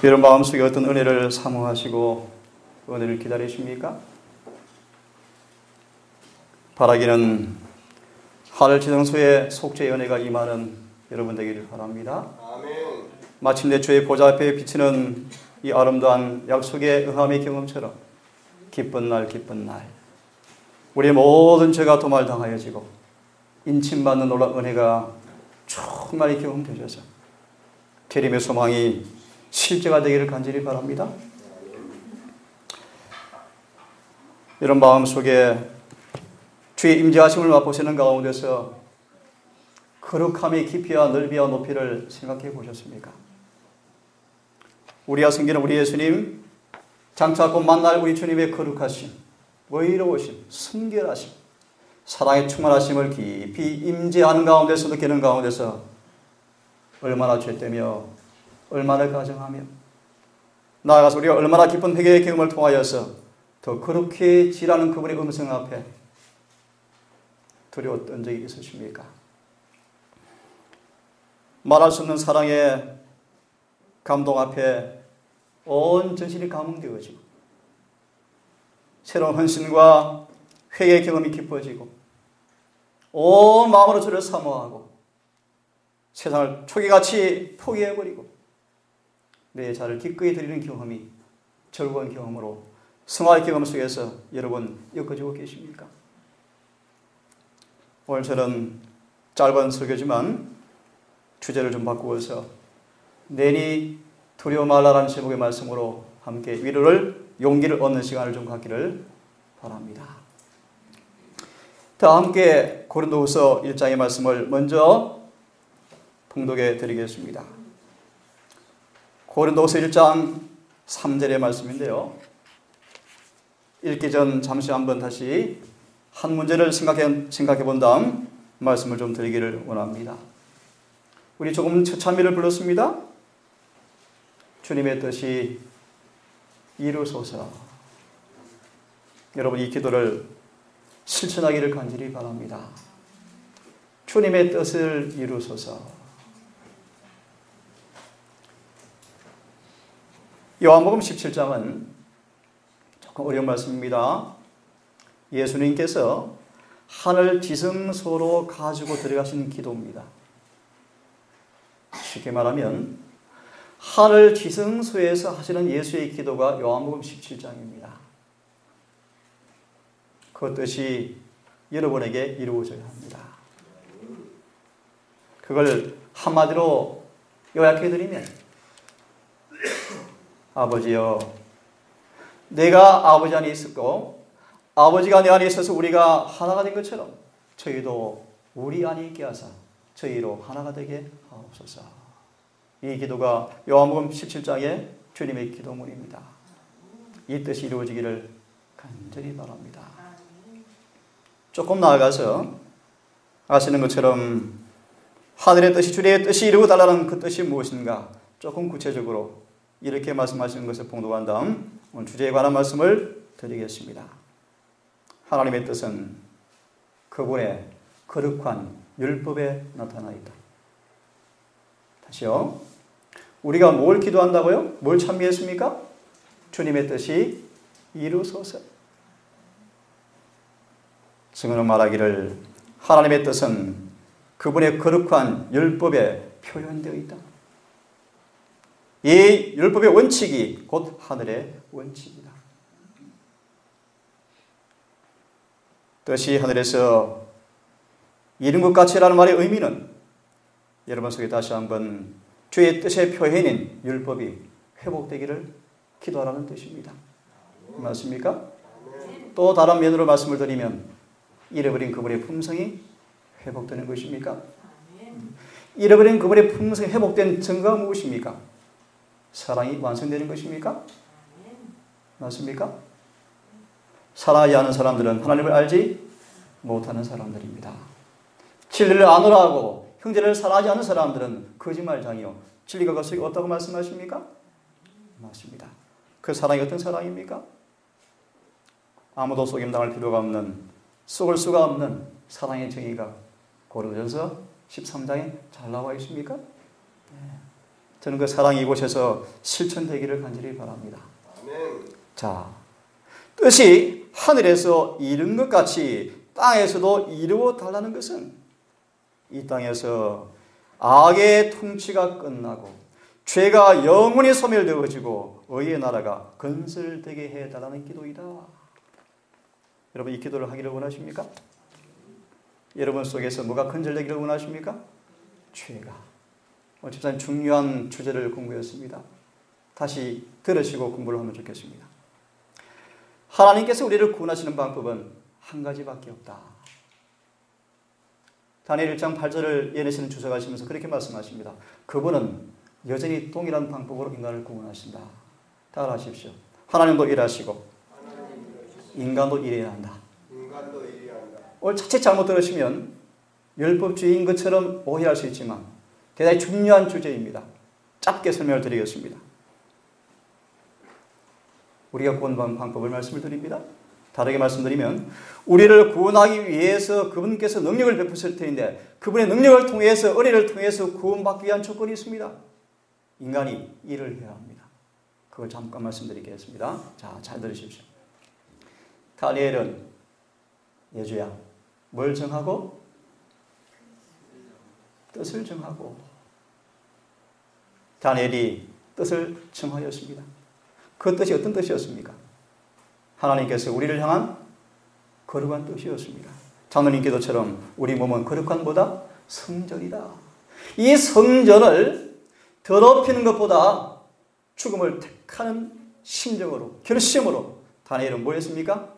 여러분 마음속에 어떤 은혜를 사모하시고 은혜를 기다리십니까? 바라기는 하늘 지성소에 속죄의 은혜가 임하는 여러분 되기를 바랍니다. 아멘. 마침내 주의 보좌 앞에 비치는 이 아름다운 약속의 응함의 경험처럼 기쁜 날 기쁜 날 우리의 모든 죄가 도말당하여지고 인침받는 놀라운 은혜가 충만히 경험되셔서 재림의 소망이 실제가 되기를 간절히 바랍니다. 이런 마음속에 주의 임재하심을 맛보시는 가운데서 거룩함의 깊이와 넓이와 높이를 생각해 보셨습니까? 우리와 생기는 우리 예수님, 장차 곧 만날 우리 주님의 거룩하심, 의로우심, 순결하심, 사랑의 충만하심을 깊이 임재하는 가운데서 느끼는 가운데서 얼마나 죄되며 얼마나 가정하며 나아가서 우리가 얼마나 깊은 회개의 경험을 통하여서 더 거룩해지라는 그분의 음성 앞에 두려웠던 적이 있으십니까? 말할 수 없는 사랑의 감동 앞에 온 전신이 감흥되어지고 새로운 헌신과 회개의 경험이 깊어지고 온 마음으로 주를 사모하고 세상을 초기같이 포기해버리고 내 자를 기꺼이 드리는 경험이 즐거운 경험으로 승화의 경험 속에서 여러분 엮어지고 계십니까? 오늘 저는 짧은 설교지만 주제를 좀 바꾸어서 내니 두려워 말라라는 제목의 말씀으로 함께 위로를 용기를 얻는 시간을 좀 갖기를 바랍니다. 다 함께 고린도후서 1장의 말씀을 먼저 봉독해 드리겠습니다. 고린도후서 1장 3절의 말씀인데요. 읽기 전 잠시 한번 다시 한 문제를 생각해 본 다음 말씀을 좀 드리기를 원합니다. 우리 조금 처참히를 불렀습니다. 주님의 뜻이 이루소서. 여러분 이 기도를 실천하기를 간절히 바랍니다. 주님의 뜻을 이루소서. 요한복음 17장은 조금 어려운 말씀입니다. 예수님께서 하늘 지성소로 가지고 들어가신 기도입니다. 쉽게 말하면 하늘 지성소에서 하시는 예수의 기도가 요한복음 17장입니다. 그 뜻이 여러분에게 이루어져야 합니다. 그걸 한마디로 요약해드리면 아버지여, 내가 아버지 안에 있었고 아버지가 내 안에 있어서 우리가 하나가 된 것처럼 저희도 우리 안에 있게 하사 저희로 하나가 되게 하옵소서. 이 기도가 요한복음 17장의 주님의 기도문입니다. 이 뜻이 이루어지기를 간절히 바랍니다. 조금 나아가서 아시는 것처럼 하늘의 뜻이 주님의 뜻이 이루어달라는 그 뜻이 무엇인가 조금 구체적으로 이렇게 말씀하시는 것을 봉독한 다음 오늘 주제에 관한 말씀을 드리겠습니다. 하나님의 뜻은 그분의 거룩한 율법에 나타나 있다. 다시요. 우리가 뭘 기도한다고요? 뭘 찬미했습니까? 주님의 뜻이 이루소서. 증언은 말하기를 하나님의 뜻은 그분의 거룩한 율법에 표현되어 있다. 이 율법의 원칙이 곧 하늘의 원칙이다. 뜻이 하늘에서 이룬 것 같이라는 말의 의미는 여러분 속에 다시 한번 주의 뜻의 표현인 율법이 회복되기를 기도하라는 뜻입니다. 맞습니까? 또 다른 면으로 말씀을 드리면 잃어버린 그분의 품성이 회복되는 것입니까? 잃어버린 그분의 품성이 회복된 증거가 무엇입니까? 사랑이 완성되는 것입니까? 맞습니까? 사랑하지 않은 사람들은 하나님을 알지 못하는 사람들입니다. 진리를 안으라 하고 형제를 사랑하지 않는 사람들은 거짓말장이요 진리가 그 속에 없다고 말씀하십니까? 맞습니다. 그 사랑이 어떤 사랑입니까? 아무도 속임당할 필요가 없는 속을 수가 없는 사랑의 정의가 고린도전서 13장에 잘 나와 있습니까? 네. 저는 그 사랑이 이곳에서 실천되기를 간절히 바랍니다. 자, 뜻이 하늘에서 이룬 것 같이 땅에서도 이루어 달라는 것은 이 땅에서 악의 통치가 끝나고 죄가 영원히 소멸되어지고 의의 나라가 건설되게 해달라는 기도이다. 여러분, 이 기도를 하기를 원하십니까? 여러분 속에서 뭐가 건설되기를 원하십니까? 죄가. 집사님 중요한 주제를 공부했습니다. 다시 들으시고 공부를 하면 좋겠습니다. 하나님께서 우리를 구원하시는 방법은 한 가지밖에 없다. 다니엘 1장 8절을 예내시는 주석하시면서 그렇게 말씀하십니다. 그분은 여전히 동일한 방법으로 인간을 구원하신다. 따라하십시오. 하나님도 일하시고 인간도 일해야 한다. 오늘 자칫 잘못 들으시면 율법주의인 것처럼 오해할 수 있지만 대단히 중요한 주제입니다. 짧게 설명을 드리겠습니다. 우리가 구원받는 방법을 말씀을 드립니다. 다르게 말씀드리면 우리를 구원하기 위해서 그분께서 능력을 베푸실 텐데 그분의 능력을 통해서 은혜를 통해서 구원받기 위한 조건이 있습니다. 인간이 일을 해야 합니다. 그걸 잠깐 말씀드리겠습니다. 자, 잘 들으십시오. 다니엘은 예주야 뭘 정하고? 뜻을 정하고 다니엘이 뜻을 정하였습니다. 그 뜻이 어떤 뜻이었습니까? 하나님께서 우리를 향한 거룩한 뜻이었습니다. 장로님 기도처럼 우리 몸은 거룩한보다 성전이다. 이 성전을 더럽히는 것보다 죽음을 택하는 심정으로 결심으로 다니엘은 뭘 했습니까?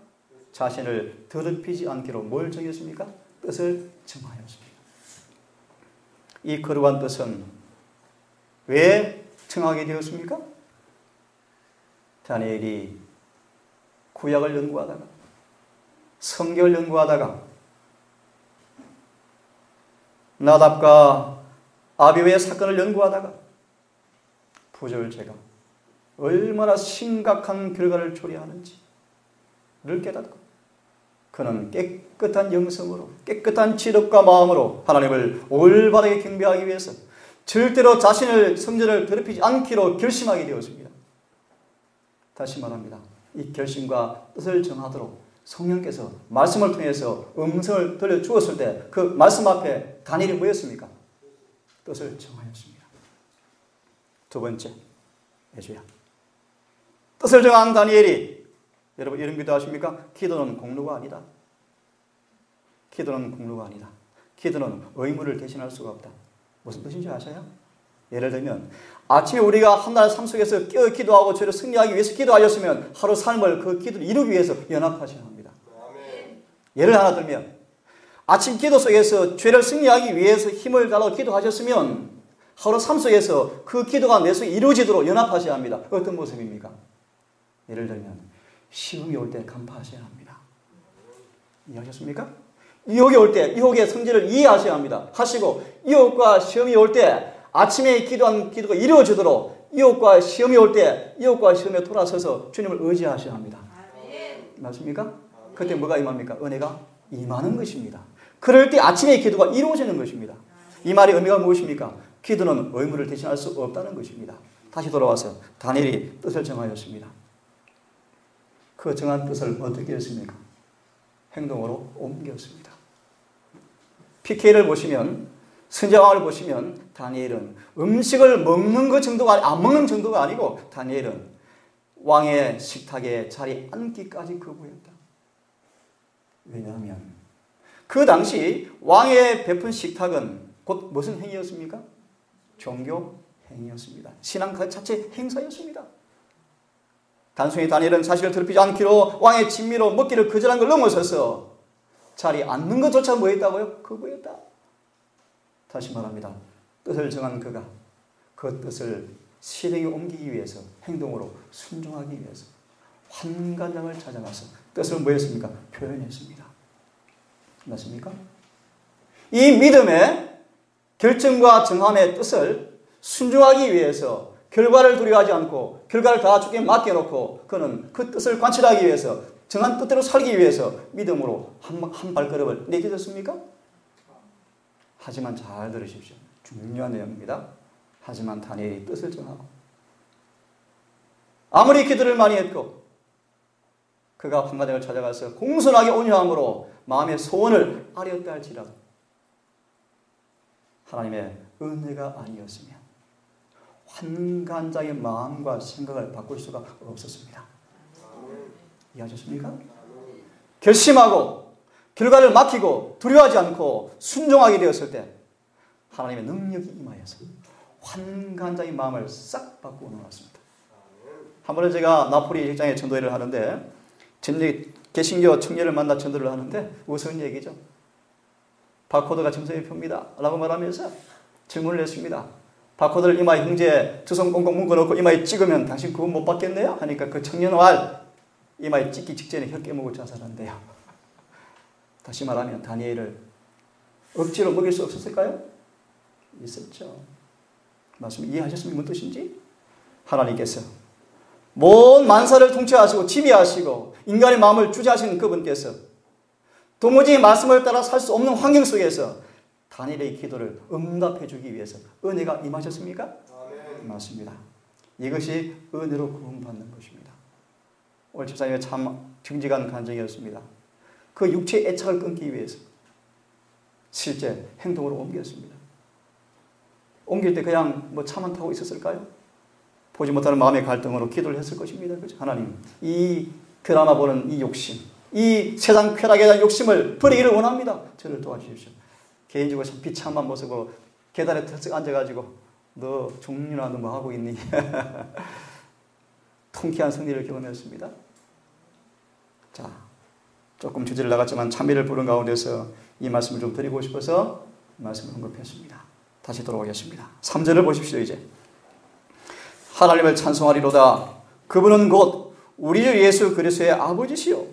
자신을 더럽히지 않기로 뭘 정했습니까? 뜻을 정하였습니다. 이 거룩한 뜻은 왜 정하게 되었습니까? 다니엘이 구약을 연구하다가 성경을 연구하다가 나답과 아비후의 사건을 연구하다가 부절제가 얼마나 심각한 결과를 초래하는지를 깨닫고 그는 깨끗한 영성으로 깨끗한 지력과 마음으로 하나님을 올바르게 경배하기 위해서 절대로 자신을 성전을 더럽히지 않기로 결심하게 되었습니다. 다시 말합니다. 이 결심과 뜻을 정하도록 성령께서 말씀을 통해서 음성을 들려주었을 때 그 말씀 앞에 다니엘이 뭐였습니까? 뜻을 정하였습니다. 두 번째, 예수야. 뜻을 정한 다니엘이 여러분 이런 기도 하십니까? 기도는 공로가 아니다. 기도는 공로가 아니다. 기도는 의무를 대신할 수가 없다. 무슨 뜻인지 아세요? 예를 들면 아침에 우리가 한 날 삶 속에서 깨어 기도하고 죄를 승리하기 위해서 기도하였으면 하루 삶을 그 기도를 이루기 위해서 연합하셔야 합니다. 아멘. 예를 하나 들면 아침 기도 속에서 죄를 승리하기 위해서 힘을 다하고 기도하셨으면 하루 삶 속에서 그 기도가 내 속에 이루어지도록 연합하셔야 합니다. 어떤 모습입니까? 예를 들면 시험이 올 때 간파하셔야 합니다. 이해하셨습니까? 유혹이 올 때 유혹의 성질을 이해하셔야 합니다. 하시고 유혹과 시험이 올 때 아침에 기도한 기도가 이루어지도록 유혹과 시험이 올 때 유혹과 시험에 돌아서서 주님을 의지하셔야 합니다. 맞습니까? 그때 뭐가 임합니까? 은혜가 임하는 것입니다. 그럴 때 아침에 기도가 이루어지는 것입니다. 이 말의 의미가 무엇입니까? 기도는 의무를 대신할 수 없다는 것입니다. 다시 돌아와서 다니엘이 뜻을 정하였습니다. 그 정한 뜻을 어떻게 했습니까? 행동으로 옮겼습니다. PK를 보시면 선지자왕을 보시면 다니엘은 음식을 먹는 것 정도가 안 먹는 정도가 아니고 다니엘은 왕의 식탁에 자리 앉기까지 거부했다. 왜냐하면 그 당시 왕의 베푼 식탁은 곧 무슨 행위였습니까? 종교 행위였습니다. 신앙 그 자체 행사였습니다. 단순히 다니엘은 사실을 더럽히지 않기로 왕의 진미로 먹기를 거절한 걸 넘어서서 자리에 앉는 것조차 뭐 했다고요? 거부했다. 다시 말합니다. 뜻을 정한 그가 그 뜻을 실행에 옮기기 위해서 행동으로 순종하기 위해서 환관장을 찾아가서 뜻을 뭐 했습니까? 표현했습니다. 맞습니까? 이 믿음의 결정과 정함의 뜻을 순종하기 위해서 결과를 두려워하지 않고 결과를 다 주께 맡겨놓고 그는 그 뜻을 관철하기 위해서 정한 뜻대로 살기 위해서 믿음으로 한 발걸음을 내딛었습니까? 하지만 잘 들으십시오. 중요한 내용입니다. 하지만 다니엘이 뜻을 정하고 아무리 기도를 많이 했고 그가 환관장을 찾아가서 공손하게 온유함으로 마음의 소원을 아뢰었다 할지라도 하나님의 은혜가 아니었으면 환관장의 마음과 생각을 바꿀 수가 없었습니다. 이해하셨습니까? 결심하고 결과를 맡기고 두려워하지 않고 순종하게 되었을 때 하나님의 능력이 임하여서 환관장의 마음을 싹 바꾸어 놓았습니다. 한 번은 제가 나폴리 직장에 전도회를 하는데 개신교 청년을 만나 전도를 하는데 무슨 얘기죠? 바코드가 정성의 표입니다 라고 말하면서 질문을 했습니다. 바코드를 이마에 형제 두 손 꽁꽁 묶어놓고 이마에 찍으면 당신 구원 못 받겠네요? 하니까 그 청년활 이마에 찍기 직전에 혀 깨물고 자살한대요. 다시 말하면 다니엘을 억지로 먹일 수 없었을까요? 있었죠. 말씀 이해하셨습니까? 무슨 뜻인지? 하나님께서 모든 만사를 통치하시고 지배하시고 인간의 마음을 주재하시는 그분께서 도무지 말씀을 따라 살 수 없는 환경 속에서 다니엘의 기도를 응답해 주기 위해서 은혜가 임하셨습니까? 아멘. 맞습니다. 이것이 은혜로 구원받는 것입니다. 오늘 집사님의 참 정직한 간증이었습니다. 그 육체의 애착을 끊기 위해서 실제 행동으로 옮겼습니다. 옮길 때 그냥 뭐 차만 타고 있었을까요? 보지 못하는 마음의 갈등으로 기도를 했을 것입니다. 그렇죠? 하나님, 이 드라마 보는 이 욕심, 이 세상 쾌락에 대한 욕심을 버리기를 원합니다. 저를 도와주십시오. 개인적으로 참 비참한 모습으로 계단에 턱 앉아가지고 너 종류나 너 뭐 하고 있니? 통쾌한 승리를 경험했습니다. 자, 조금 주제를 나갔지만 참회를 부른 가운데서 이 말씀을 좀 드리고 싶어서 말씀을 언급했습니다. 다시 돌아오겠습니다. 3절을 보십시오. 이제 하나님을 찬송하리로다. 그분은 곧 우리 주 예수 그리스도의 아버지시요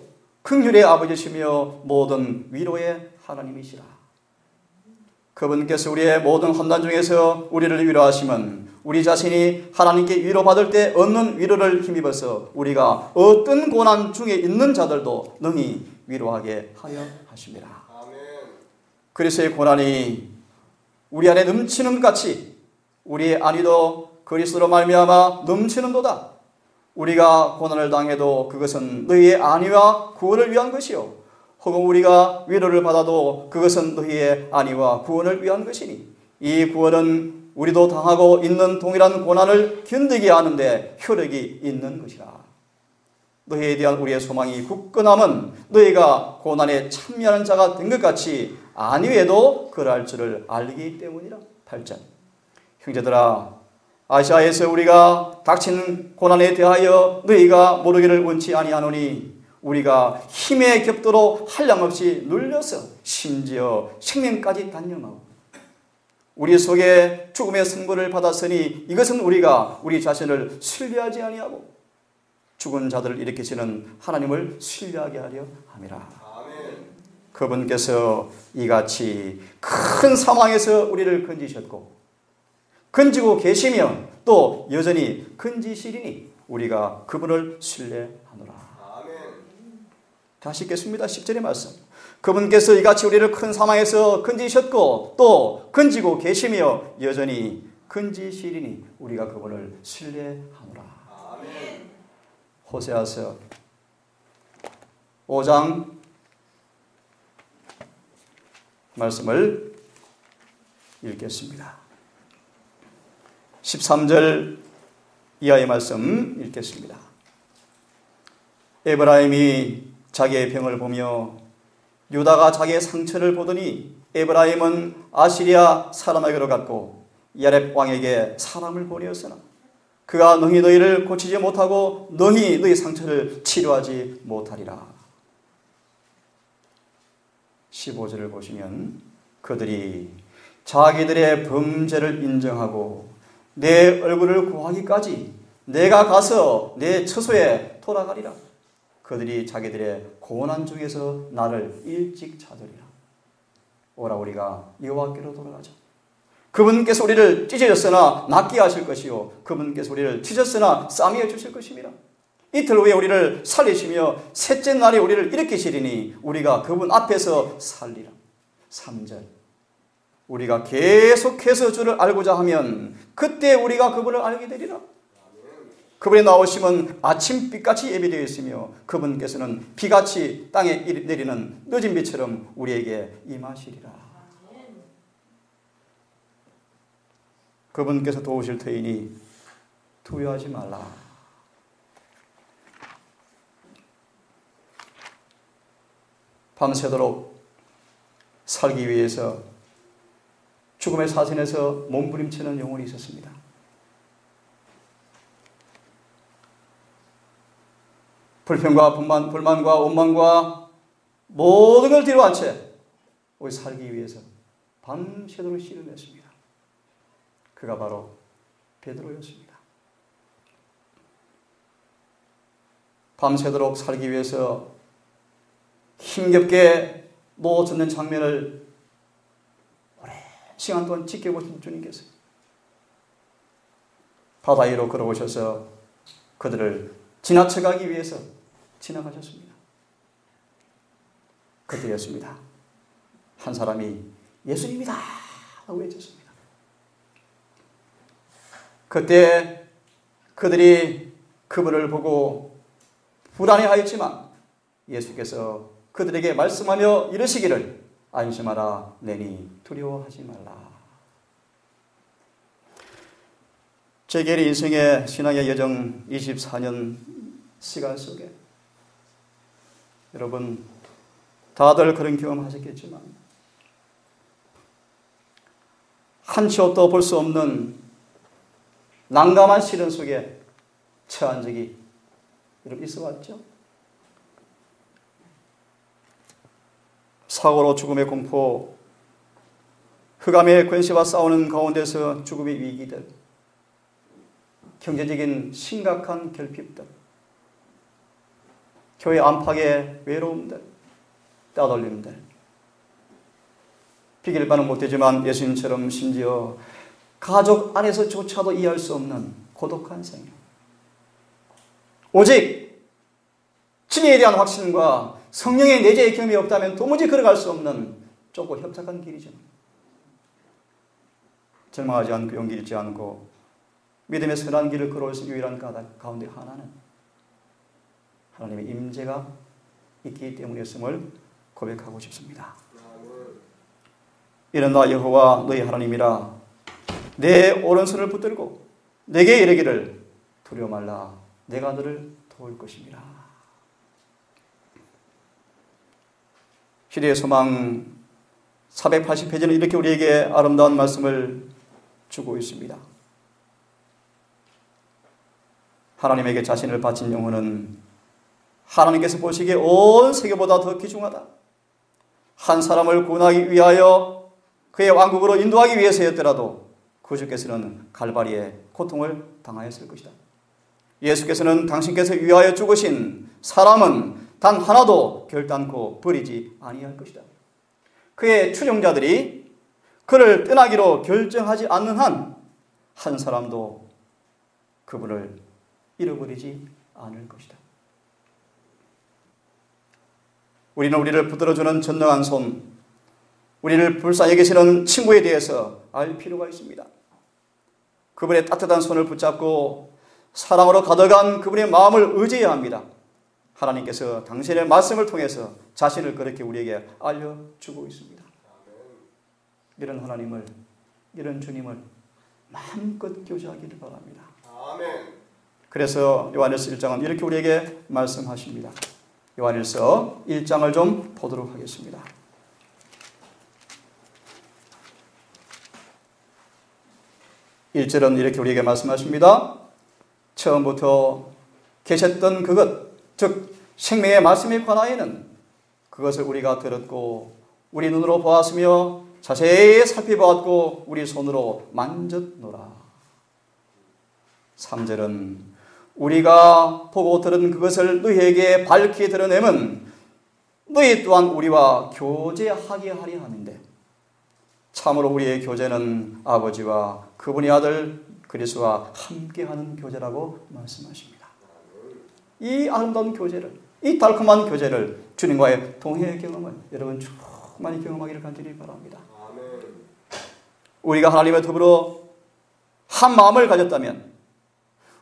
긍휼의 아버지시며 모든 위로의 하나님이시라. 그분께서 우리의 모든 환난 중에서 우리를 위로하시면 우리 자신이 하나님께 위로받을 때 얻는 위로를 힘입어서 우리가 어떤 고난 중에 있는 자들도 능히 위로하게 하여 하십니다. 그리스도의 고난이 우리 안에 넘치는 것 같이 우리의 안위도 그리스도로 말미암아 넘치는도다. 우리가 고난을 당해도 그것은 너희의 안위와 구원을 위한 것이요 혹은 우리가 위로를 받아도 그것은 너희의 안위와 구원을 위한 것이니 이 구원은 우리도 당하고 있는 동일한 고난을 견디게 하는데 효력이 있는 것이라. 너희에 대한 우리의 소망이 굳건함은 너희가 고난에 참여하는 자가 된 것 같이 안위에도 그러할 줄을 알기 때문이라. 8절 형제들아 아시아에서 우리가 닥친 고난에 대하여 너희가 모르기를 원치 아니하노니 우리가 힘의 격도로 한량없이 눌려서 심지어 생명까지 단념하고 우리 속에 죽음의 선고를 받았으니 이것은 우리가 우리 자신을 신뢰하지 아니하고 죽은 자들을 일으키시는 하나님을 신뢰하게 하려 함이라. 아멘. 그분께서 이같이 큰 사망에서 우리를 건지셨고 건지고 계시며 또 여전히 건지시리니 우리가 그분을 신뢰하노라. 아멘. 다시 읽겠습니다. 10절의 말씀. 그분께서 이같이 우리를 큰 사망에서 건지셨고 또 건지고 계시며 여전히 건지시리니 우리가 그분을 신뢰하노라. 아멘. 호세아서 5장 말씀을 읽겠습니다. 13절 이하의 말씀 읽겠습니다. 에브라임이 자기의 병을 보며 유다가 자기의 상처를 보더니 에브라임은 아시리아 사람에게로 갔고 야렙 왕에게 사람을 보내었으나 그가 능히 너희를 고치지 못하고 능히 너희 상처를 치료하지 못하리라. 15절을 보시면 그들이 자기들의 범죄를 인정하고 내 얼굴을 구하기까지 내가 가서 내 처소에 돌아가리라. 그들이 자기들의 고난 중에서 나를 일찍 찾으리라. 오라 우리가 여호와께로 돌아가자. 그분께서 우리를 찢으셨으나 낫게 하실 것이요 그분께서 우리를 찢었으나 싸매어 주실 것입니다. 이틀 후에 우리를 살리시며 셋째 날에 우리를 일으키시리니 우리가 그분 앞에서 살리라. 3절 우리가 계속해서 주를 알고자 하면 그때 우리가 그분을 알게 되리라. 그분이 나오시면 아침빛같이 예비되어 있으며 그분께서는 비같이 땅에 내리는 늦은 비처럼 우리에게 임하시리라. 그분께서 도우실 터이니 두려워하지 말라. 밤새도록 살기 위해서 죽음의 사선에서 몸부림치는 영혼이 있었습니다. 불평과 불만과 원망과 모든 걸 뒤로 한 채 우리 살기 위해서 밤새도록 씨름했습니다. 그가 바로 베드로였습니다. 밤새도록 살기 위해서 힘겹게 놓아졌는 장면을 오랜 시간 동안 지켜보신 주님께서 바다 위로 걸어오셔서 그들을 지나쳐가기 위해서 지나가셨습니다. 그때였습니다. 한 사람이 예수님이다 하고 외쳤습니다. 그때 그들이 그분을 보고 불안해하였지만 예수께서 그들에게 말씀하며 이르시기를 안심하라 내니 두려워하지 말라. 제 개인의 인생의 신앙의 여정 24년 시간 속에 여러분 다들 그런 경험 하셨겠지만 한치 옷도 볼 수 없는 난감한 시련 속에 처한 적이 여러분 있어 왔죠? 사고로 죽음의 공포, 흑암의 권세와 싸우는 가운데서 죽음의 위기들, 경제적인 심각한 결핍들, 교회 안팎의 외로움들, 따돌림들, 비길 바는 못되지만 예수님처럼 심지어 가족 안에서조차도 이해할 수 없는 고독한 생활, 오직 진리에 대한 확신과 성령의 내재의 경험이 없다면 도무지 걸어갈 수 없는 좁고 협착한 길이죠. 절망하지 않고 용기 잃지 않고 믿음의 선한 길을 걸어올 수 있는 유일한 가운데 하나는 하나님의 임재가 있기 때문이었음을 고백하고 싶습니다. 이는 나 여호와 너희 하나님이라 내 오른손을 붙들고 내게 이르기를 두려워 말라 내가 너를 도울 것입니다. 시대의 소망 480페이지는 이렇게 우리에게 아름다운 말씀을 주고 있습니다. 하나님에게 자신을 바친 영혼은 하나님께서 보시기에 온 세계보다 더 귀중하다. 한 사람을 구원하기 위하여 그의 왕국으로 인도하기 위해서였더라도 구주께서는 갈바리의 고통을 당하였을 것이다. 예수께서는 당신께서 위하여 죽으신 사람은 단 하나도 결단코 버리지 아니할 것이다. 그의 추종자들이 그를 떠나기로 결정하지 않는 한 한 사람도 그분을 잃어버리지 않을 것이다. 우리는 우리를 붙들어주는 전능한 손, 우리를 불쌍히 계시는 친구에 대해서 알 필요가 있습니다. 그분의 따뜻한 손을 붙잡고 사랑으로 가득한 그분의 마음을 의지해야 합니다. 하나님께서 당신의 말씀을 통해서 자신을 그렇게 우리에게 알려주고 있습니다. 이런 하나님을, 이런 주님을 마음껏 교제하기를 바랍니다. 아멘. 그래서 요한일서 1장은 이렇게 우리에게 말씀하십니다. 요한일서 1장을 좀 보도록 하겠습니다. 1절은 이렇게 우리에게 말씀하십니다. 처음부터 계셨던 그것, 즉 생명의 말씀에 관하여는 그것을 우리가 들었고 우리 눈으로 보았으며 자세히 살펴보았고 우리 손으로 만졌노라. 3절은 우리가 보고 들은 그것을 너희에게 밝히 드러내면 너희 또한 우리와 교제하게 하려 함인데 참으로 우리의 교제는 아버지와 그분의 아들 그리스도와 함께하는 교제라고 말씀하십니다. 이 아름다운 교제를, 이 달콤한 교제를 주님과의 동행의 경험을 여러분 충만히 경험하기를 간절히 바랍니다. 아멘. 우리가 하나님과 더불어 한 마음을 가졌다면,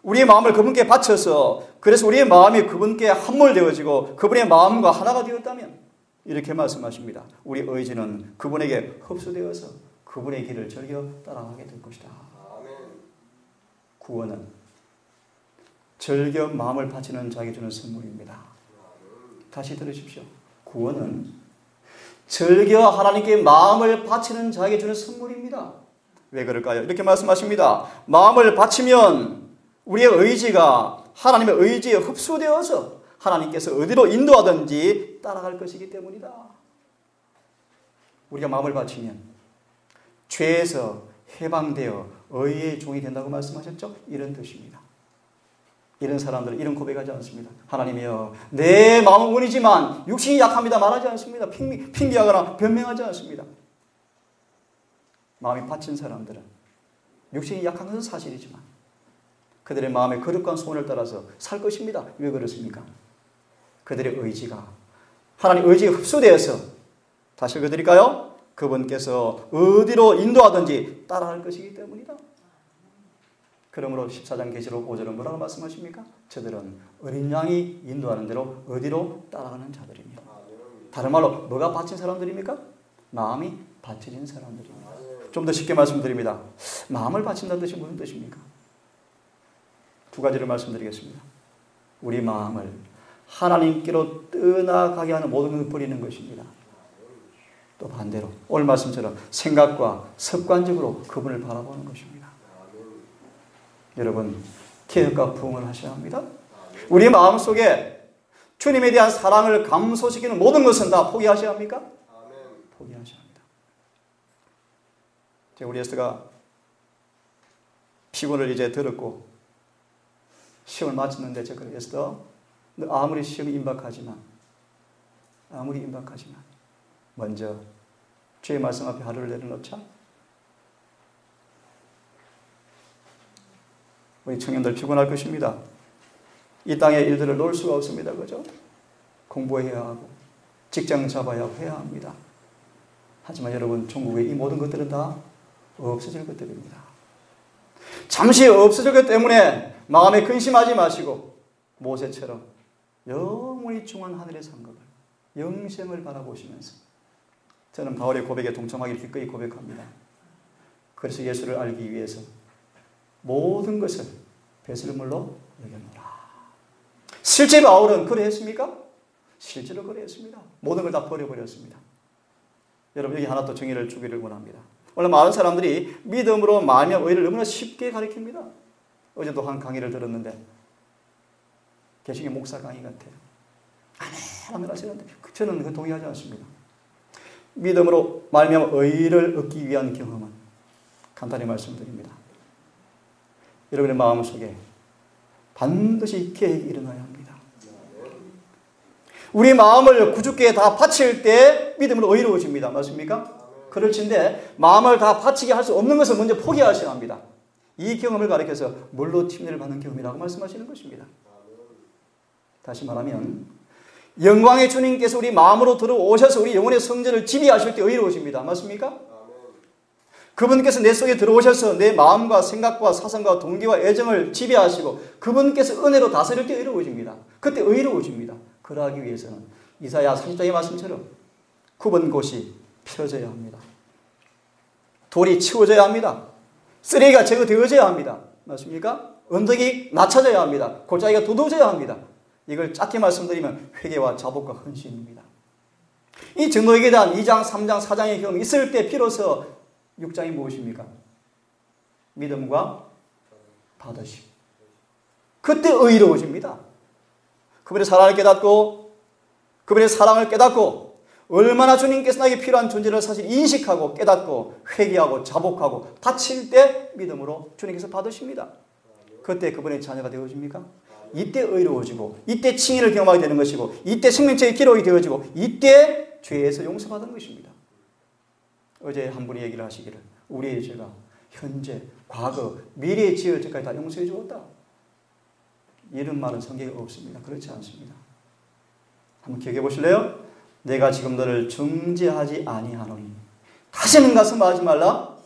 우리의 마음을 그분께 바쳐서, 그래서 우리의 마음이 그분께 함몰되어지고 그분의 마음과 하나가 되었다면, 이렇게 말씀하십니다. 우리 의지는 그분에게 흡수되어서 그분의 길을 즐겨 따라가게 될 것이다. 구원은 즐겨 마음을 바치는 자에게 주는 선물입니다. 다시 들으십시오. 구원은 즐겨 하나님께 마음을 바치는 자에게 주는 선물입니다. 왜 그럴까요? 이렇게 말씀하십니다. 마음을 바치면 우리의 의지가 하나님의 의지에 흡수되어서 하나님께서 어디로 인도하든지 따라갈 것이기 때문이다. 우리가 마음을 바치면 죄에서 해방되어 의의 종이 된다고 말씀하셨죠? 이런 뜻입니다. 이런 사람들은 이런 고백하지 않습니다. 하나님이여, 내 마음은 원이지만 육신이 약합니다 말하지 않습니다. 핑계하거나 변명하지 않습니다. 마음이 바친 사람들은 육신이 약한 것은 사실이지만 그들의 마음의 거룩한 소원을 따라서 살 것입니다. 왜 그렇습니까? 그들의 의지가 하나님 의지에 흡수되어서, 다시 읽어드릴까요? 그분께서 어디로 인도하든지 따라갈 것이기 때문이다. 그러므로 14장 계시록 5절은 뭐라고 말씀하십니까? 저들은 어린 양이 인도하는 대로 어디로 따라가는 자들이며, 다른 말로 뭐가 바친 사람들입니까? 마음이 바쳐진 사람들입니다. 좀 더 쉽게 말씀드립니다. 마음을 바친다는 뜻이 무슨 뜻입니까? 두 가지를 말씀드리겠습니다. 우리 마음을 하나님께로 떠나가게 하는 모든 것을 버리는 것입니다. 또 반대로 오늘 말씀처럼 생각과 습관적으로 그분을 바라보는 것입니다. 여러분, 개혁과 부흥을 하셔야 합니다. 우리 마음속에 주님에 대한 사랑을 감소시키는 모든 것은 다 포기하셔야 합니까? 포기하셔야 합니다. 우리 에스더가 피곤을 이제 들었고 시험을 마쳤는데, 저 그래 에스더, 너 아무리 시험이 임박하지만 먼저 주의 말씀 앞에 하루를 내려놓자. 우리 청년들 피곤할 것입니다. 이 땅의 일들을 놓을 수가 없습니다. 그죠? 공부해야 하고 직장 잡아야 하고 해야 합니다. 하지만 여러분, 종국의 이 모든 것들은 다 없어질 것들입니다. 잠시 없어질 것 때문에 마음에 근심하지 마시고 모세처럼 영원히 중한 하늘의 상급을, 영생을 바라보시면서, 저는 바울의 고백에 동참하기를 기꺼이 고백합니다. 그래서 예수를 알기 위해서 모든 것을 배설물로 여겨놓으라. 실제 바울은 그래했습니까? 실제로 그래했습니다. 모든 걸 다 버려버렸습니다. 여러분, 여기 하나 또 정의를 주기를 원합니다. 오늘 많은 사람들이 믿음으로 말하며 의를 너무나 쉽게 가르칩니다. 어제도 한 강의를 들었는데 개신교 목사 강의 같아요. 아멘 하시는데 저는 그 동의하지 않습니다. 믿음으로 말하며 의를 얻기 위한 경험은 간단히 말씀드립니다. 여러분의 마음속에 반드시 계획이 일어나야 합니다. 우리 마음을 구주께 다 바칠 때 믿음으로 의로워집니다. 맞습니까? 그렇지인데 마음을 다 바치게 할 수 없는 것을 먼저 포기하셔야 합니다. 이 경험을 가리켜서 물로 침례를 받는 경험이라고 말씀하시는 것입니다. 다시 말하면 영광의 주님께서 우리 마음으로 들어오셔서 우리 영혼의 성전을 지배하실 때 의로우십니다. 맞습니까? 그분께서 내 속에 들어오셔서 내 마음과 생각과 사상과 동기와 애정을 지배하시고 그분께서 은혜로 다스릴 때 의로우십니다. 그때 의로우십니다. 그러하기 위해서는 이사야 40장의 말씀처럼 굽은 곳이 펴져야 합니다. 돌이 치워져야 합니다. 쓰레기가 제거되어져야 합니다. 맞습니까? 언덕이 낮춰져야 합니다. 골짜기가 두드워져야 합니다. 이걸 짧게 말씀드리면 회개와 자복과 헌신입니다. 이 전도에 대한 2장, 3장, 4장의 경험이 있을 때 비로소 6장이 무엇입니까? 믿음과 받으심. 그때 의로워집니다. 그분의 사랑을 깨닫고 그분의 사랑을 깨닫고 얼마나 주님께서 나에게 필요한 존재를 사실 인식하고 깨닫고 회개하고 자복하고 바칠 때 믿음으로 주님께서 받으십니다. 그때 그분의 자녀가 되어집니까? 이때 의로워지고 이때 칭의를 경험하게 되는 것이고 이때 생명체의 기록이 되어지고 이때 죄에서 용서받은 것입니다. 어제 한 분이 얘기를 하시기를 우리의 죄가 현재, 과거, 미래에 지을 죄까지 다 용서해 주었다. 이런 말은 성경에 없습니다. 그렇지 않습니다. 한번 기억해 보실래요? 내가 지금 너를 정죄하지 아니하노니 다시는 가슴하지 말라.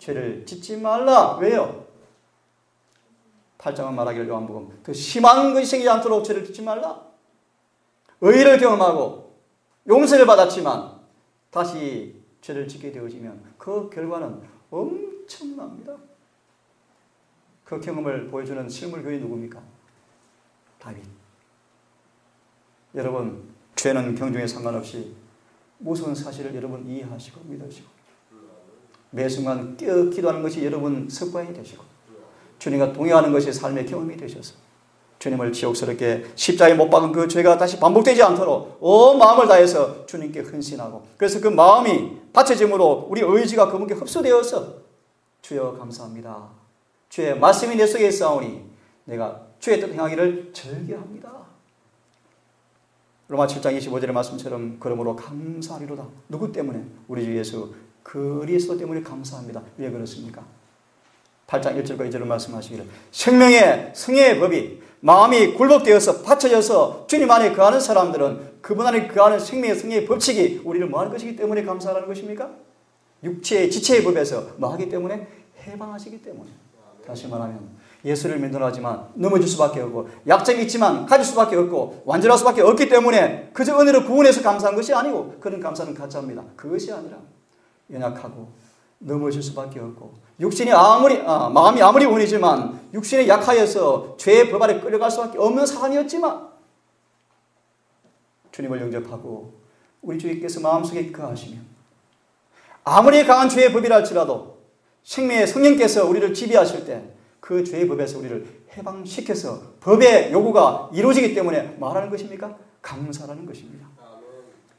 죄를 짓지 말라. 왜요? 8장은 말하기를 요한복음 더 심한 것이 생기지 않도록 죄를 짓지 말라. 의를 경험하고 용서를 받았지만 다시 죄를 짓게 되어지면 그 결과는 엄청납니다. 그 경험을 보여주는 실물교인이 누굽니까? 다윗. 여러분, 죄는 경중에 상관없이 무서운 사실을 여러분 이해하시고 믿으시고 매 순간 기도하는 것이 여러분 습관이 되시고 주님과 동행하는 것이 삶의 경험이 되셔서 주님을 지옥스럽게 십자가에 못 박은 그 죄가 다시 반복되지 않도록 온 마음을 다해서 주님께 헌신하고 그래서 그 마음이 바쳐짐으로 우리 의지가 그분께 흡수되어서 주여 감사합니다. 주의 말씀이 내 속에 있사오니 내가 주의 뜻 행하기를 즐겨합니다. 로마 7장 25절의 말씀처럼 그러므로 감사하리로다. 누구 때문에? 우리 주 예수 그리스도 때문에 감사합니다. 왜 그렇습니까? 8장 1절과 2절을 말씀하시기를 생명의 성의 법이 마음이 굴복되어서 받쳐져서 주님 안에 거하는 사람들은 그분 안에 거하는 생명의 성의 법칙이 우리를 뭐하는 것이기 때문에 감사하는 것입니까? 육체의 지체의 법에서 뭐하기 때문에? 해방하시기 때문에. 다시 말하면 예수를 믿노라지만 넘어질 수밖에 없고 약점이 있지만 가질 수밖에 없고 완전할 수밖에 없기 때문에 그저 은혜로 구원해서 감사한 것이 아니고 그런 감사는 가짜입니다. 그것이 아니라 연약하고 넘어질 수밖에 없고 육신이 마음이 아무리 원이지만 육신이 약하여서 죄의 법 아래 끌려갈 수밖에 없는 사람이었지만 주님을 영접하고 우리 주님께서 마음속에 거하시면 아무리 강한 죄의 법이라 할지라도 생명의 성령께서 우리를 지배하실 때 그 죄의 법에서 우리를 해방시켜서 법의 요구가 이루어지기 때문에 말하는 것입니까? 감사라는 것입니다.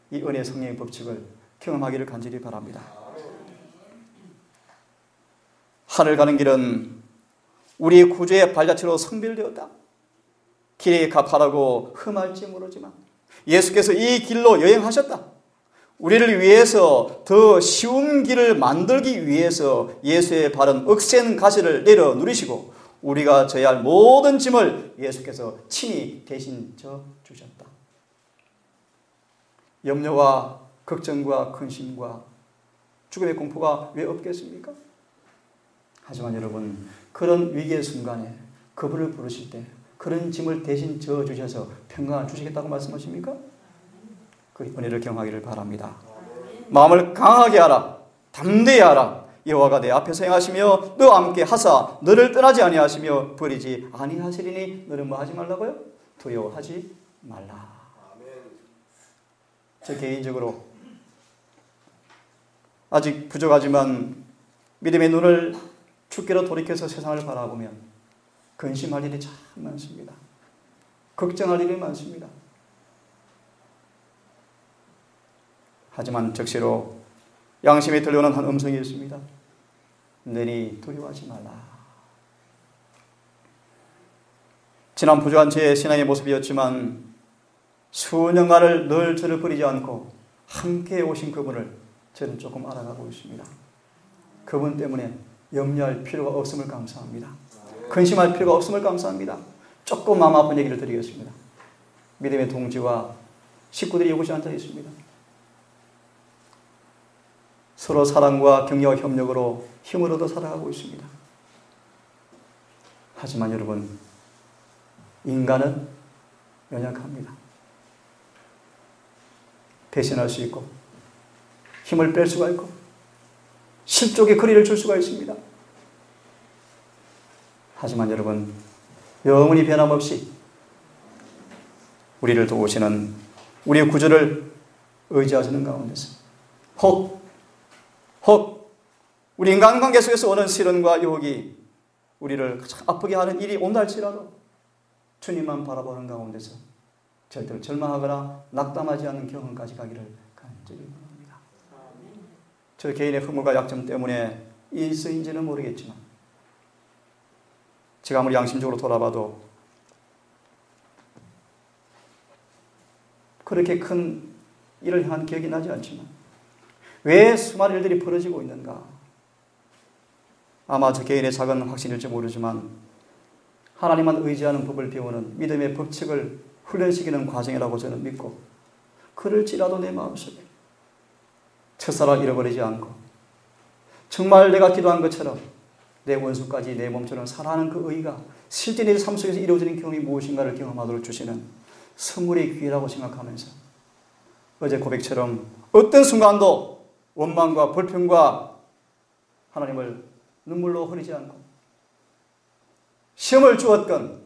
이 은혜의 성령의 법칙을 경험하기를 간절히 바랍니다. 하늘 가는 길은 우리 구주의 발자취로 성별되었다. 길이 가파르고 험할지 모르지만 예수께서 이 길로 여행하셨다. 우리를 위해서 더 쉬운 길을 만들기 위해서 예수의 바른 억센 가시를 내려 누리시고 우리가 져야 할 모든 짐을 예수께서 친히 대신 져 주셨다. 염려와 걱정과 근심과 죽음의 공포가 왜 없겠습니까? 하지만 여러분, 그런 위기의 순간에 그분을 부르실 때 그런 짐을 대신 져 주셔서 평강을 주시겠다고 말씀하십니까? 그 은혜를 경험하기를 바랍니다. 마음을 강하게 하라. 담대히 하라. 여호와가 내 앞에서 행하시며 너와 함께 하사 너를 떠나지 아니하시며 버리지 아니하시리니 너는 뭐 하지 말라고요? 두려워하지 말라. 저 개인적으로 아직 부족하지만 믿음의 눈을 주께로 돌이켜서 세상을 바라보면 근심할 일이 참 많습니다. 걱정할 일이 많습니다. 하지만 적시로 양심에 들려오는 한 음성이 있습니다. 너니 두려워하지 말라. 지난 부족한 제 신앙의 모습이었지만 수년간을 늘 저를 버리지 않고 함께 오신 그분을 저는 조금 알아가고 있습니다. 그분 때문에 염려할 필요가 없음을 감사합니다. 근심할 필요가 없음을 감사합니다. 조금 마음 아픈 얘기를 드리겠습니다. 믿음의 동지와 식구들이 이곳에 앉아 있습니다. 서로 사랑과 격려와 협력으로 힘을 얻어 살아가고 있습니다. 하지만 여러분, 인간은 연약합니다. 배신할 수 있고 힘을 뺄 수가 있고 실족의 거리를 줄 수가 있습니다. 하지만 여러분, 영원히 변함없이 우리를 도우시는 우리의 구주를 의지하시는 가운데서 혹 우리 인간관계 속에서 오는 시련과 유혹이 우리를 아프게 하는 일이 온다 할지라도 주님만 바라보는 가운데서 절대로 절망하거나 낙담하지 않는 경험까지 가기를 간절히 바랍니다. 저 개인의 허물과 약점 때문에 일서인지는 모르겠지만 제가 아무리 양심적으로 돌아봐도 그렇게 큰 일을 향한 기억이 나지 않지만 왜 수많은 일들이 벌어지고 있는가? 아마 저 개인의 작은 확신일지 모르지만 하나님만 의지하는 법을 배우는 믿음의 법칙을 훈련시키는 과정이라고 저는 믿고 그럴지라도 내 마음속에 첫사랑 잃어버리지 않고 정말 내가 기도한 것처럼 내 원수까지 내 몸처럼 살아가는 그 의가 실제 내 삶 속에서 이루어지는 경험이 무엇인가를 경험하도록 주시는 선물의 기회라고 생각하면서 어제 고백처럼 어떤 순간도 원망과 불평과 하나님을 눈물로 흐리지 않고 시험을 주었건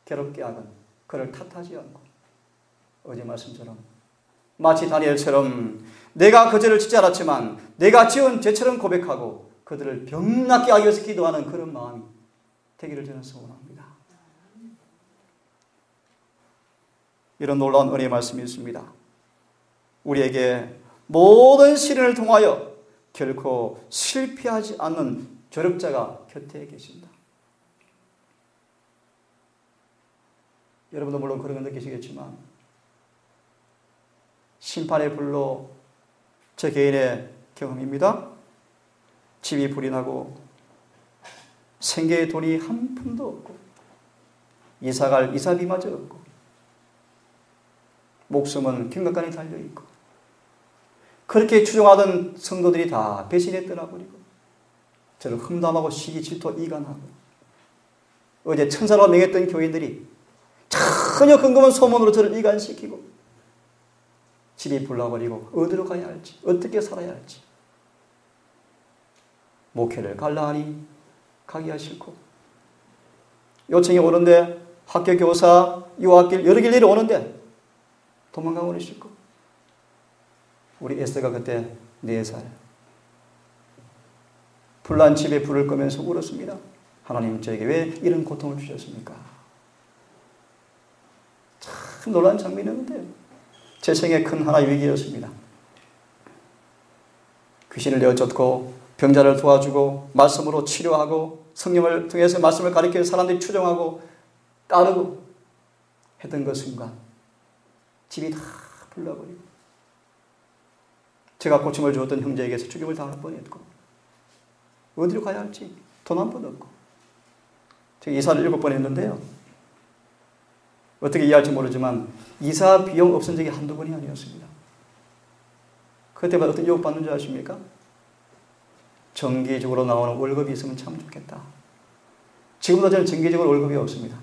괴롭게 하건 그를 탓하지 않고 어제 말씀처럼 마치 다니엘처럼 내가 그 죄를 짓지 않았지만 내가 지은 죄처럼 고백하고 그들을 병낫게 하기 위해서 기도하는 그런 마음이 되기를 저는 소원합니다. 이런 놀라운 은혜의 말씀이 있습니다. 우리에게 모든 시련을 통하여 결코 실패하지 않는 조력자가 곁에 계신다. 여러분도 물론 그런 걸 느끼시겠지만 심판의 불로 제 개인의 경험입니다. 집이 불이 나고 생계의 돈이 한 푼도 없고 이사갈 이사비마저 없고 목숨은 경각간에 달려있고 그렇게 추종하던 성도들이 다 배신에 떠나버리고 저를 험담하고 시기 질투 이간하고 어제 천사라고 명했던 교인들이 전혀 근거없는 소문으로 저를 이간시키고 집이 불나버리고 어디로 가야 할지 어떻게 살아야 할지 목회를 갈라 하니 가기가 싫고 요청이 오는데 학교 교사 유학길 여러 길들이 오는데 도망가고는 싫고 우리 에스더가 그때 4살 불난 집에 불을 끄면서 울었습니다. 하나님 저에게 왜 이런 고통을 주셨습니까? 참 놀라운 장면이었는데요. 제 생에 큰 하나의 위기였습니다. 귀신을 내어쫓고 병자를 도와주고 말씀으로 치료하고 성령을 통해서 말씀을 가르쳐 사람들이 추종하고 따르고 했던 그 순간 집이 다 불나버리고 제가 고침을 주었던 형제에게서 죽임을 당할 뻔했고 어디로 가야 할지 돈 한 번 없고 제가 이사를 7번 했는데요. 어떻게 이해할지 모르지만 이사 비용 없은 적이 한두 번이 아니었습니다. 그때마다 어떤 유혹 받는 줄 아십니까? 정기적으로 나오는 월급이 있으면 참 좋겠다. 지금도 저는 정기적으로 월급이 없습니다.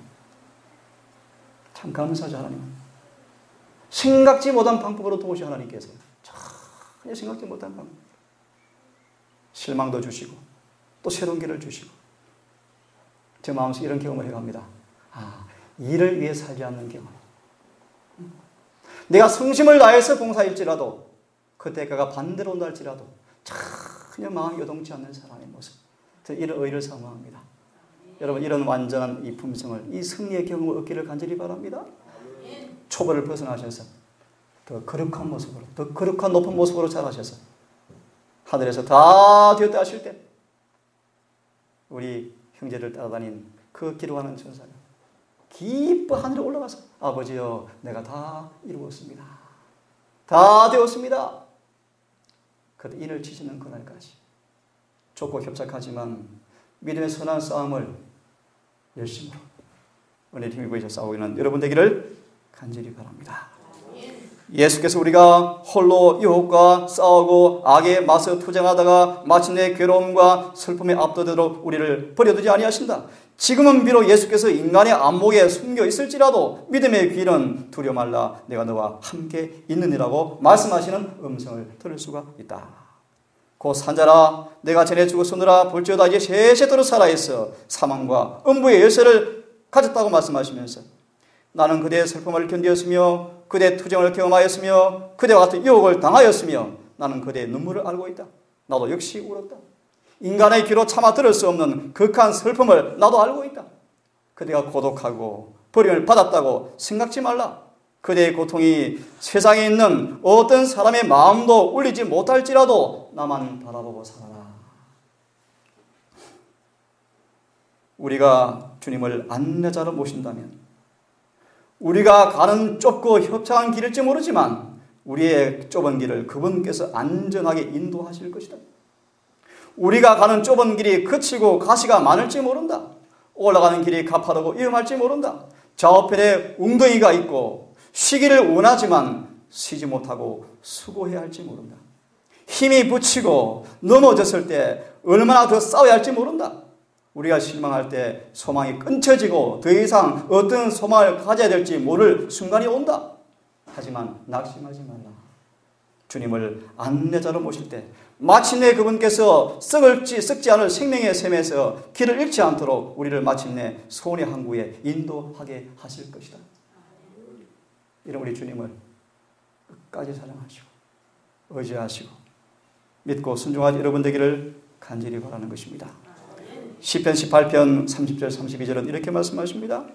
참 감사하죠, 하나님은. 생각지 못한 방법으로 도우시 하나님께서 전혀 생각지 못한 방법. 실망도 주시고 또 새로운 길을 주시고 제 마음속에 이런 경험을 해갑니다. 일을 위해 살지 않는 경험. 내가 성심을 다해서 봉사일지라도 그 대가가 반대로 온다 할지라도 전혀 마음이 요동치 않는 사람의 모습. 이런 의를 사모합니다. 여러분 이런 완전한 이 품성을 이 승리의 경험을 얻기를 간절히 바랍니다. 초벌을 벗어나셔서 더 거룩한 모습으로 더 거룩한 높은 모습으로 자라셔서 하늘에서 다 되었다 하실 때 우리 형제를 따라다닌 그 기도하는 천사가 기뻐 하늘에 올라가서 아버지여 내가 다 이루었습니다. 다 되었습니다. 그때 인을 치시는 그날까지 좁고 협착하지만 믿음의 선한 싸움을 열심으로 은혜를 힘입어 싸우고 있는 여러분 되기를 간절히 바랍니다. 예수께서 우리가 홀로 유혹과 싸우고 악에 맞서 투쟁하다가 마침내 괴로움과 슬픔에 압도되도록 우리를 버려두지 아니하신다. 지금은 비록 예수께서 인간의 안목에 숨겨 있을지라도 믿음의 귀는 두려워 말라 내가 너와 함께 있느니라고 말씀하시는 음성을 들을 수가 있다. 곧 산자라 내가 전에 죽었으므라 볼지어다 이제 세세토록 살아있어 사망과 음부의 열쇠를 가졌다고 말씀하시면서 나는 그대의 슬픔을 견디었으며 그대의 투정을 경험하였으며 그대와 같은 유혹을 당하였으며 나는 그대의 눈물을 알고 있다. 나도 역시 울었다. 인간의 귀로 참아 들을 수 없는 극한 슬픔을 나도 알고 있다. 그대가 고독하고 버림을 받았다고 생각지 말라. 그대의 고통이 세상에 있는 어떤 사람의 마음도 울리지 못할지라도 나만 바라보고 살아라. 우리가 주님을 안내자로 모신다면 우리가 가는 좁고 협착한 길일지 모르지만 우리의 좁은 길을 그분께서 안전하게 인도하실 것이다. 우리가 가는 좁은 길이 그치고 가시가 많을지 모른다. 올라가는 길이 가파르고 위험할지 모른다. 좌우편에 웅덩이가 있고 쉬기를 원하지만 쉬지 못하고 수고해야 할지 모른다. 힘이 붙이고 넘어졌을 때 얼마나 더 싸워야 할지 모른다. 우리가 실망할 때 소망이 끊쳐지고 더 이상 어떤 소망을 가져야 될지 모를 순간이 온다. 하지만 낙심하지 말라. 주님을 안내자로 모실 때 마침내 그분께서 썩지 않을 생명의 샘에서 길을 잃지 않도록 우리를 마침내 소원의 항구에 인도하게 하실 것이다. 이런 우리 주님을 끝까지 사랑하시고 의지하시고 믿고 순종하지 여러분 되기를 간절히 바라는 것입니다. 시편 18편 30절 32절은 이렇게 말씀하십니다.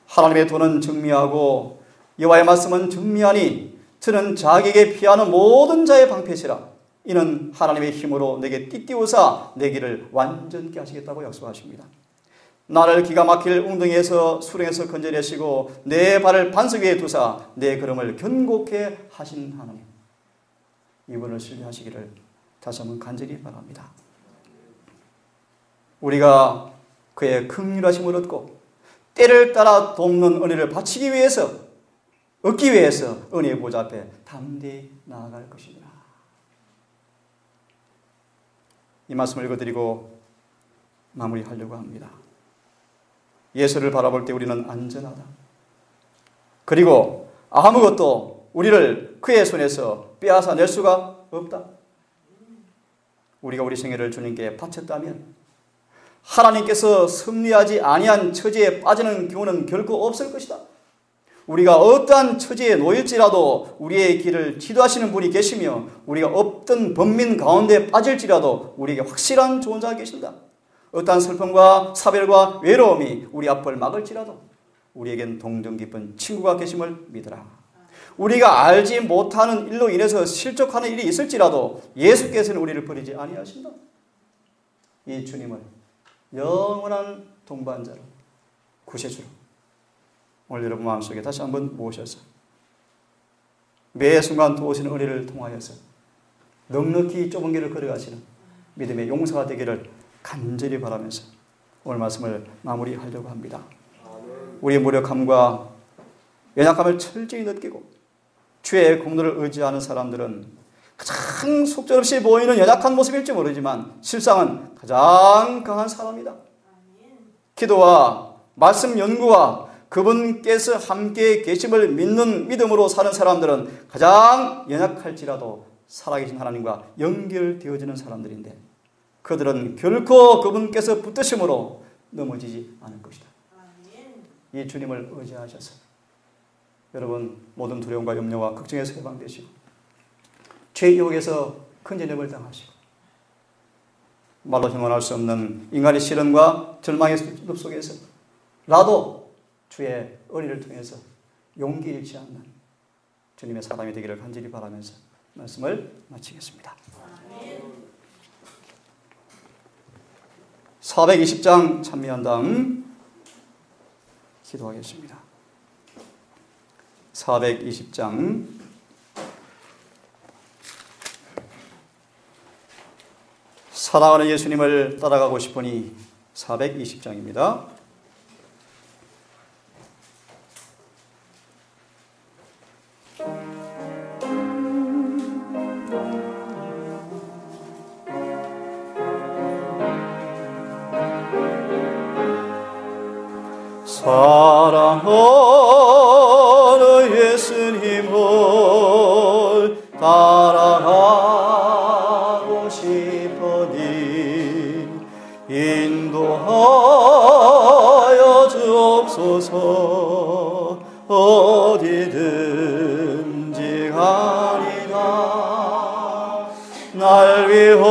하나님의 도는 정미하고 여호와의 말씀은 정미하니 저는 자기에게 피하는 모든 자의 방패시라. 이는 하나님의 힘으로 내게 띠띠우사 내 길을 완전케 하시겠다고 약속하십니다. 나를 기가 막힐 웅덩이에서 수렁에서 건져내시고 내 발을 반석 위에 두사 내 걸음을 견고케 하신 하나님, 이분을 신뢰하시기를 다시 한번 간절히 바랍니다. 우리가 그의 긍휼하심을 얻고 때를 따라 돕는 은혜를 바치기 위해서, 얻기 위해서 은혜의 보좌 앞에 담대히 나아갈 것입니다. 이 말씀을 읽어드리고 마무리하려고 합니다. 예수를 바라볼 때 우리는 안전하다. 그리고 아무것도 우리를 그의 손에서 빼앗아 낼 수가 없다. 우리가 우리 생애를 주님께 바쳤다면 하나님께서 섭리하지 아니한 처지에 빠지는 경우는 결코 없을 것이다. 우리가 어떠한 처지에 놓일지라도 우리의 길을 지도하시는 분이 계시며 우리가 없던 번민 가운데 빠질지라도 우리에게 확실한 좋은 자가 계신다. 어떠한 슬픔과 사별과 외로움이 우리 앞을 막을지라도 우리에겐 동정 깊은 친구가 계심을 믿으라. 우리가 알지 못하는 일로 인해서 실족하는 일이 있을지라도 예수께서는 우리를 버리지 아니하신다. 이 주님을 영원한 동반자로, 구세주로 오늘 여러분 마음속에 다시 한번 모셔서 매 순간 도우시는 은혜를 통하여서 넉넉히 좁은 길을 걸어가시는 믿음의 용사가 되기를 간절히 바라면서 오늘 말씀을 마무리하려고 합니다. 우리의 무력함과 연약함을 철저히 느끼고 주의 공로를 의지하는 사람들은 가장 속절없이 보이는 연약한 모습일지 모르지만 실상은 가장 강한 사람이다. 기도와 말씀 연구와 그분께서 함께 계심을 믿는 믿음으로 사는 사람들은 가장 연약할지라도 살아계신 하나님과 연결되어지는 사람들인데 그들은 결코 그분께서 붙드심으로 넘어지지 않을 것이다. 이 주님을 의지하셔서 여러분 모든 두려움과 염려와 걱정에서 해방되시고 죄의 유혹에서 큰전염을 당하시고 말로 형언할 수 없는 인간의 시련과 절망의 숲 속에서 나도 주의 은혜를 통해서 용기 잃지 않는 주님의 사람이 되기를 간절히 바라면서 말씀을 마치겠습니다. 420장 찬미한 다음 기도하겠습니다. 420장 사랑하는 예수님을 따라가고 싶으니 420장입니다. 사랑하는 예수님을 따라가고 싶으니 인도하여 주옵소서. 어디든지 가리라. 날 위하여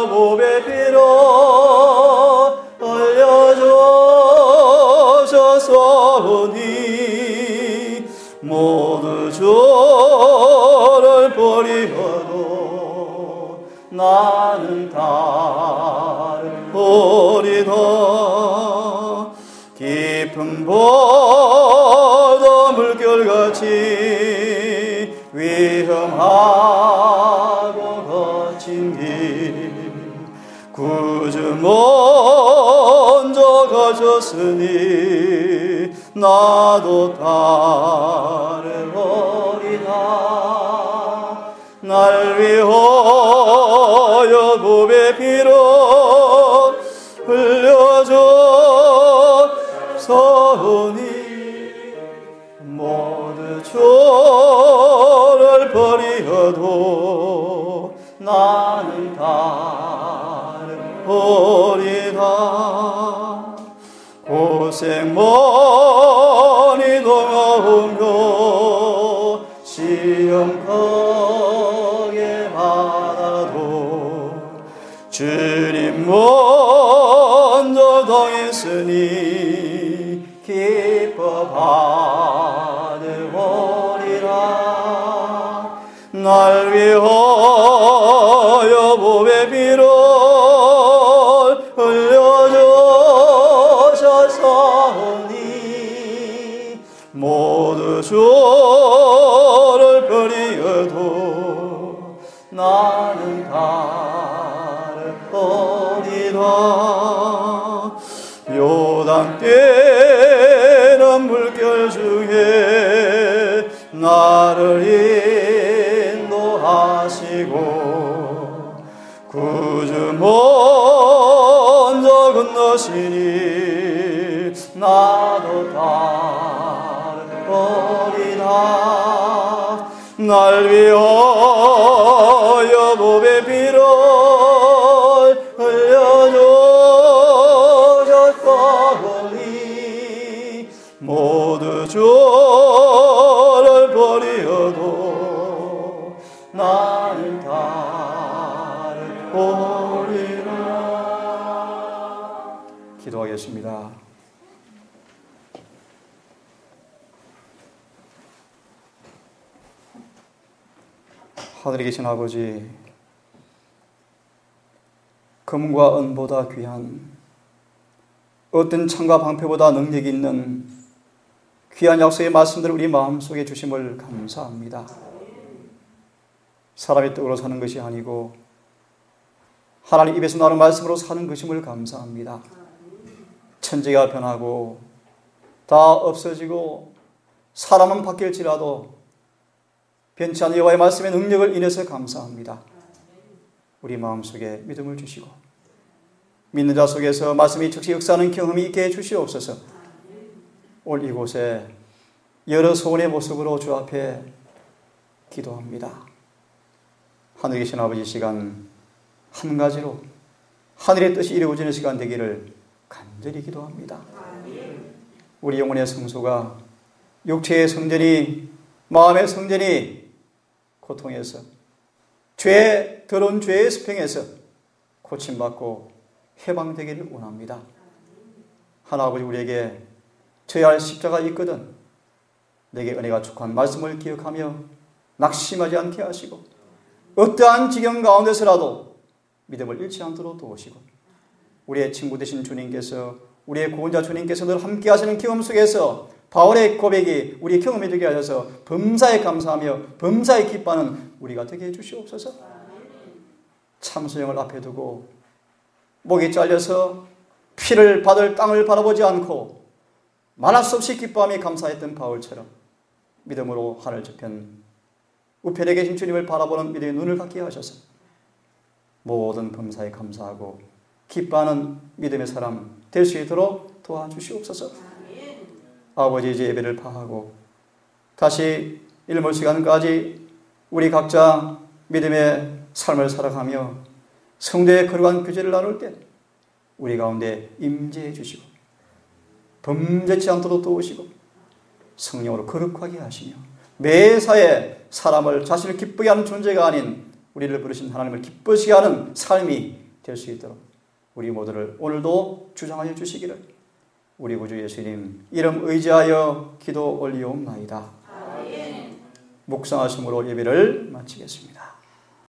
몸의 피로 흘려주셨사오니 모두 저를 버리어도 나는 다를 버리다. 깊은 바다 물결같이 위험하고 거친 길 구주 먼저 가셨으니 나도 따르리라. 날 위하여 보배 피로 흘려줘 서오니 모두 죄를 버리어도 나는 다름버리다. 고생 많이 당하며 시험 크게 받아도 주님 먼저 당했으니 기뻐 받으리라. 날 위하여 보배 피로 흘려주셨사오니 모두 죄를 버리어도 나는 다름버리라. 요단 뛰는 물결 중에 나를 인도하시고 구주 먼저 건너시니 나도 다름버리라. 날 위하여 보배 피로 흘려주셨사오니 모두 죄를 버리어도 나는 다름버리라. 기도하겠습니다. 하늘에 계신 아버지, 금과 은보다 귀한, 어떤 창과 방패보다 능력이 있는 귀한 약속의 말씀들을 우리 마음속에 주심을 감사합니다. 사람의 뜻으로 사는 것이 아니고 하나님 입에서 나오는 말씀으로 사는 것임을 감사합니다. 천지가 변하고 다 없어지고 사람은 바뀔지라도 변치 않은 여호와의 말씀의 능력을 인해서 감사합니다. 우리 마음속에 믿음을 주시고 믿는 자 속에서 말씀이 즉시 역사하는 경험이 있게 해주시옵소서. 올 이곳에 여러 소원의 모습으로 주 앞에 기도합니다. 하늘에 계신 아버지, 시간 한 가지로 하늘의 뜻이 이루어지는 시간 되기를 간절히 기도합니다. 우리 영혼의 성소가, 육체의 성전이, 마음의 성전이 고통에서, 더러운 죄의 수평에서 고침받고 해방되기를 원합니다. 하나 아버지, 우리에게 져야 할 십자가 있거든 내게 은혜가 축한 말씀을 기억하며 낙심하지 않게 하시고 어떠한 지경 가운데서라도 믿음을 잃지 않도록 도우시고 우리의 친구 되신 주님께서, 우리의 구원자 주님께서 늘 함께 하시는 경험 속에서 바울의 고백이 우리 경험이 되게 하셔서 범사에 감사하며 범사에 기뻐하는 우리가 되게 해주시옵소서. 참소형을 앞에 두고 목이 잘려서 피를 받을 땅을 바라보지 않고 말할 수 없이 기뻐하며 감사했던 바울처럼 믿음으로 하늘 저편 우편에 계신 주님을 바라보는 믿음의 눈을 갖게 하셔서 모든 범사에 감사하고 기뻐하는 믿음의 사람 될 수 있도록 도와주시옵소서. 아버지, 이제 예배를 파하고 다시 일몰 시간까지 우리 각자 믿음의 삶을 살아가며 성도의 거룩한 교제를 나눌 때 우리 가운데 임재해 주시고 범죄치 않도록 도우시고 성령으로 거룩하게 하시며 매사에 사람을 자신을 기쁘게 하는 존재가 아닌 우리를 부르신 하나님을 기쁘시게 하는 삶이 될 수 있도록 우리 모두를 오늘도 주장하여 주시기를 우리 구주 예수님 이름 의지하여 기도 올리옵나이다. 묵상하심으로 예배를 마치겠습니다.